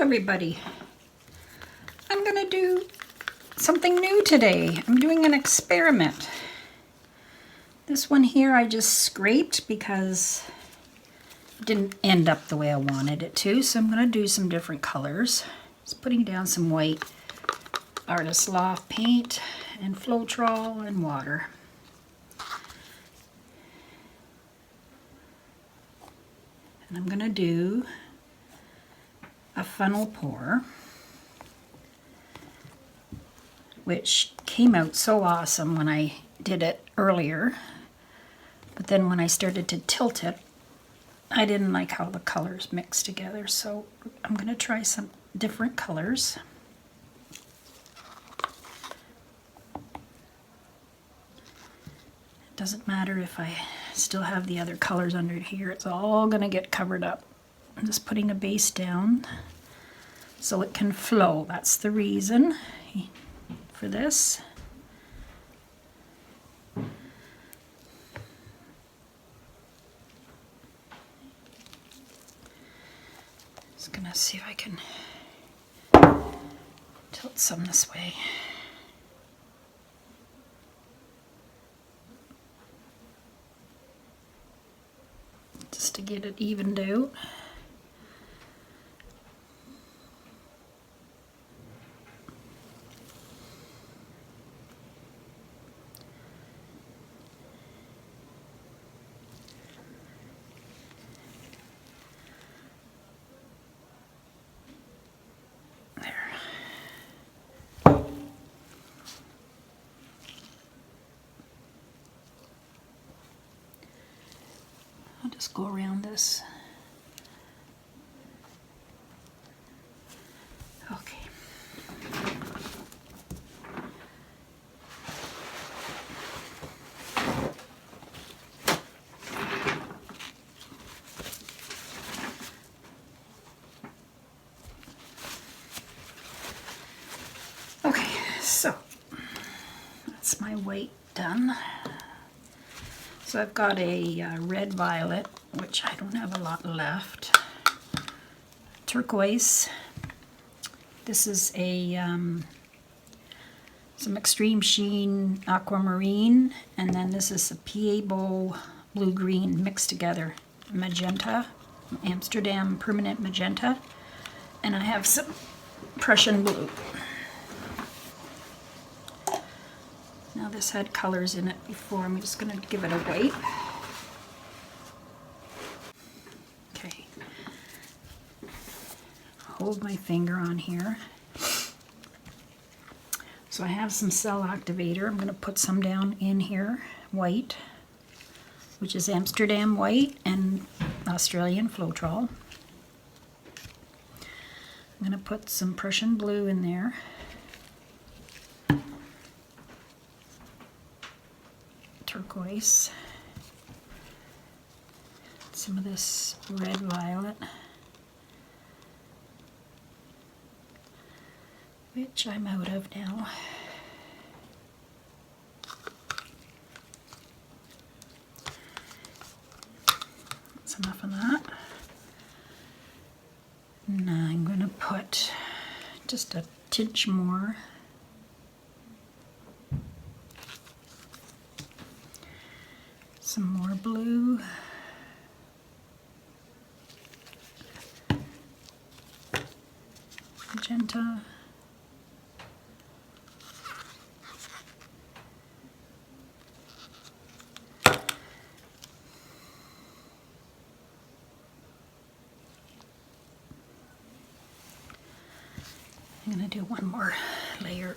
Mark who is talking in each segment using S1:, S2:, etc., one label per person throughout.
S1: everybody. I'm gonna do something new today. I'm doing an experiment. This one here I just scraped because it didn't end up the way I wanted it to, so I'm gonna do some different colors. Just putting down some white Artist Loft paint and Floetrol and water. And I'm gonna do a funnel pour, which came out so awesome when I did it earlier, but then when I started to tilt it, I didn't like how the colors mixed together, so I'm going to try some different colors. It doesn't matter if I still have the other colors under here, it's all going to get covered up. I'm just putting a base down so it can flow. That's the reason for this. Just gonna see if I can tilt some this way. Just to get it evened out. I'll just go around this. Okay. Okay, so that's my white done. So I've got a red violet, which I don't have a lot left. Turquoise. This is a some extreme sheen aquamarine, and then this is a Piebo blue-green mixed together. Magenta, Amsterdam permanent magenta, and I have some Prussian blue. Now this had colors in it before. I'm just going to give it a wipe. Okay. Hold my finger on here. So I have some cell activator. I'm going to put some down in here, white, which is Amsterdam white and Australian Floetrol. I'm going to put some Prussian blue in there. Turquoise, some of this red violet, which I'm out of now. That's enough of that. Now I'm going to put just a tinge more. Some more blue. Magenta. I'm going to do one more layer.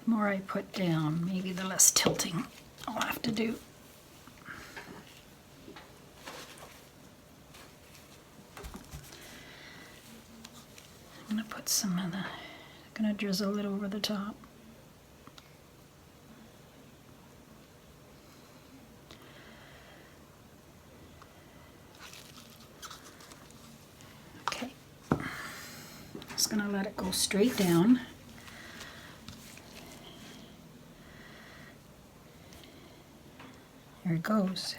S1: The more I put down, maybe the less tilting I'll have to do. I'm going to put some of the Gonna drizzle it over the top. Okay, just gonna let it go straight down. There it goes.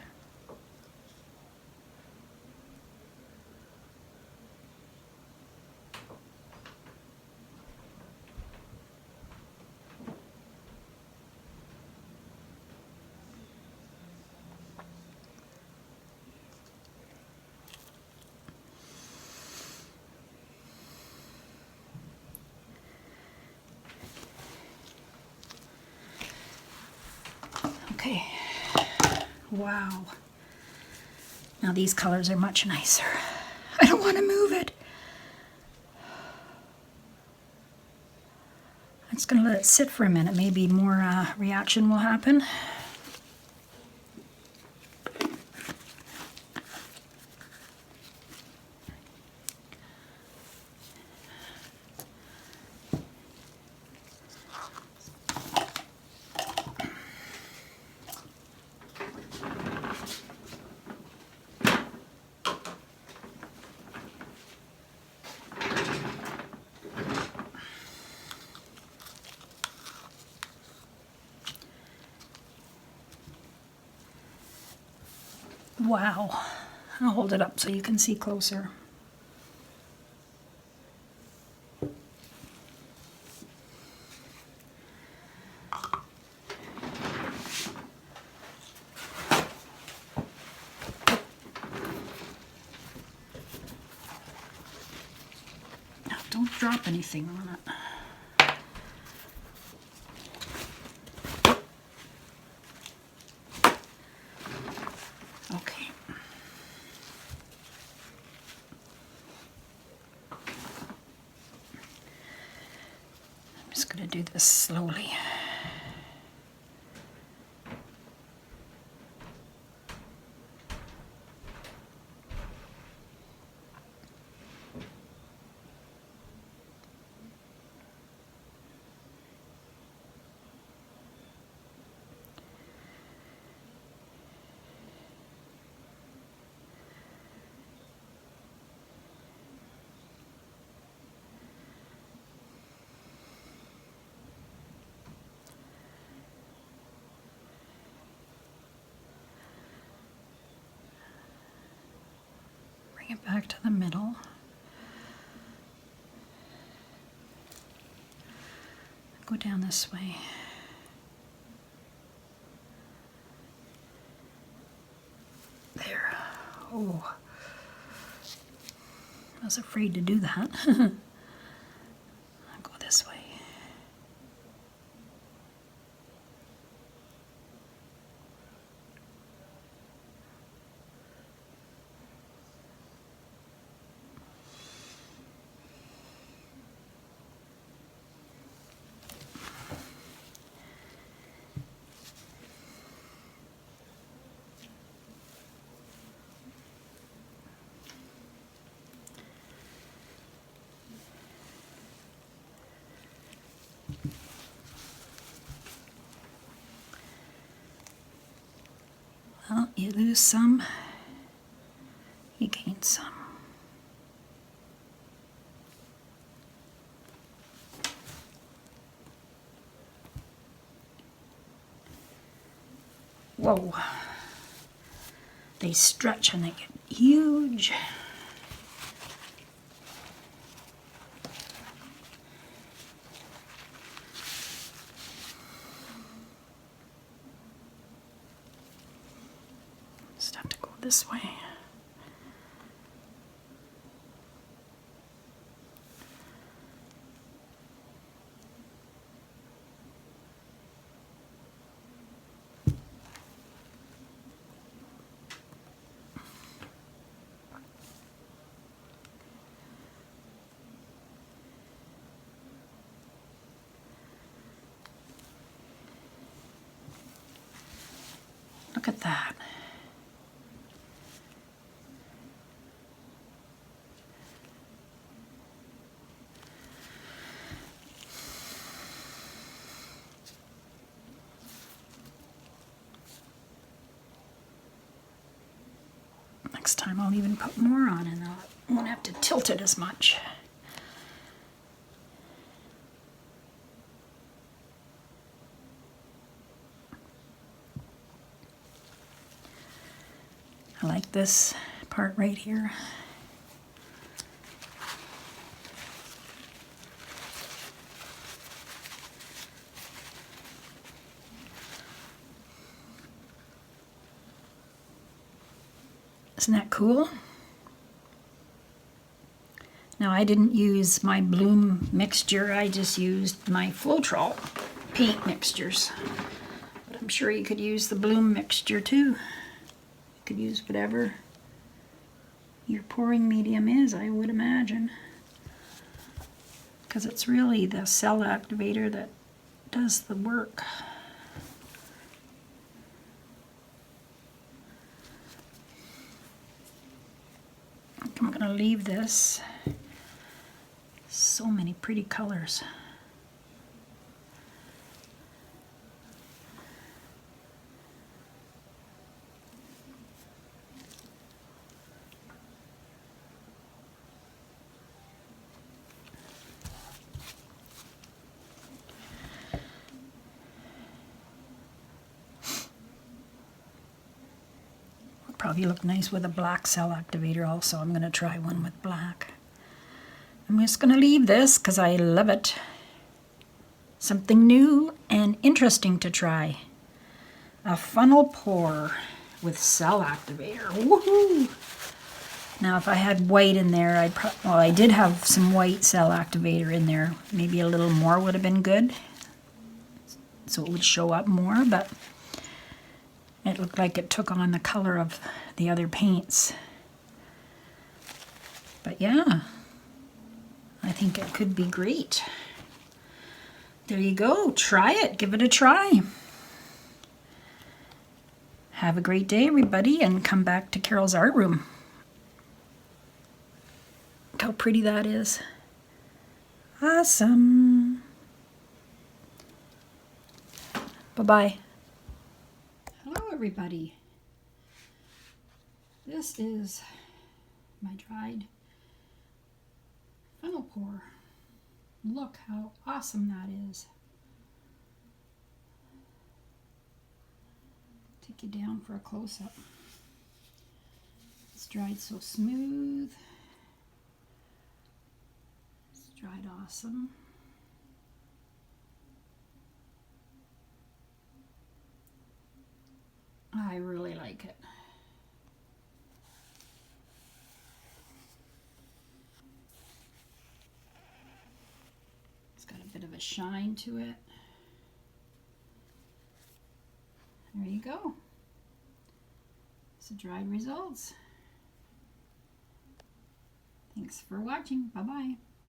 S1: Okay, wow. Now these colors are much nicer. I don't want to move it. I'm just going to let it sit for a minute. Maybe more reaction will happen. Wow. I'll hold it up so you can see closer. Now, don't drop anything on it. Okay. I'm just going to do this slowly. It back to the middle. Go down this way. There. Oh, I was afraid to do that. I'll go this way. Well, you lose some, you gain some. Whoa. They stretch and they get huge. Just have to go this way. Look at that. next time I'll even put more on and I won't have to tilt it as much. I like this part right here. Isn't that cool? Now I didn't use my bloom mixture, I just used my Floetrol paint mixtures. But I'm sure you could use the bloom mixture too. You could use whatever your pouring medium is, I would imagine. Because it's really the cell activator that does the work. I'm going to leave this. So many pretty colors. Probably look nice with a black cell activator also. I'm going to try one with black. I'm just going to leave this because I love it. Something new and interesting to try. A funnel pour with cell activator. Woohoo! Now if I had white in there, I did have some white cell activator in there. Maybe a little more would have been good. So it would show up more, but it looked like it took on the color of the other paints. But yeah, I think it could be great. There you go. Try it. Give it a try. Have a great day, everybody, and come back to Carole's art room. Look how pretty that is. Awesome. Bye-bye. Hello, everybody. This is my dried funnel pour. Look how awesome that is. Take you down for a close-up. It's dried so smooth. It's dried awesome. I really like it. It's got a bit of a shine to it. There you go. It's the dried results. Thanks for watching. Bye-bye.